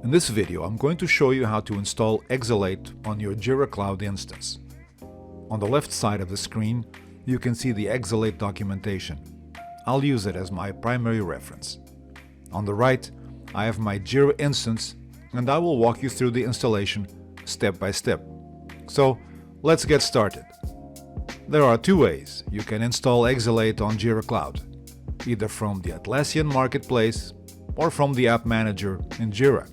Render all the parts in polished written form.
In this video, I'm going to show you how to install Exalate on your Jira Cloud instance. On the left side of the screen, you can see the Exalate documentation. I'll use it as my primary reference. On the right, I have my Jira instance, and I will walk you through the installation step by step. So, let's get started. There are two ways you can install Exalate on Jira Cloud, either from the Atlassian Marketplace or from the App Manager in Jira.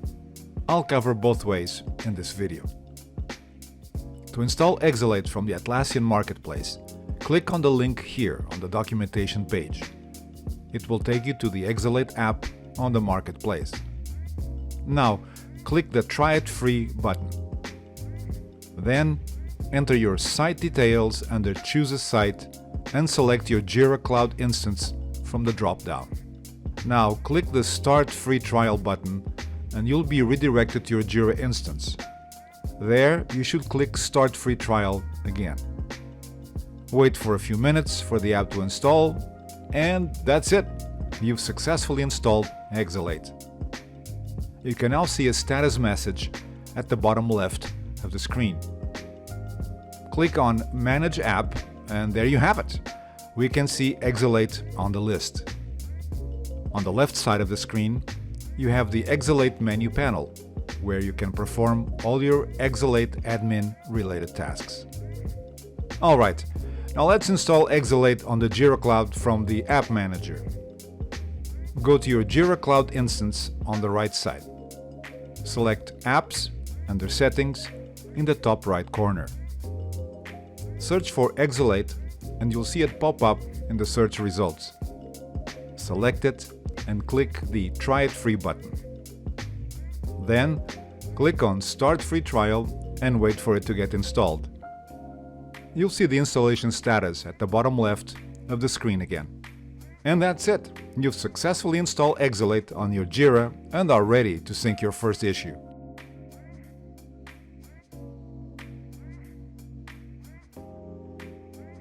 I'll cover both ways in this video. To install Exalate from the Atlassian Marketplace, click on the link here on the documentation page. It will take you to the Exalate app on the Marketplace. Now, click the Try It Free button. Then, enter your site details under Choose a Site and select your Jira Cloud instance from the drop-down. Now, click the Start Free Trial button and you'll be redirected to your Jira instance. There, you should click Start Free Trial again. Wait for a few minutes for the app to install, and that's it! You've successfully installed Exalate. You can now see a status message at the bottom left of the screen. Click on Manage App, and there you have it. We can see Exalate on the list. On the left side of the screen, you have the Exalate menu panel, where you can perform all your Exalate admin related tasks. Alright, now let's install Exalate on the Jira Cloud from the App Manager. Go to your Jira Cloud instance on the right side. Select Apps under Settings in the top right corner. Search for Exalate and you'll see it pop up in the search results. Select it and click the Try It Free button. Then, click on Start Free Trial and wait for it to get installed. You'll see the installation status at the bottom left of the screen again. And that's it! You've successfully installed Exalate on your Jira and are ready to sync your first issue.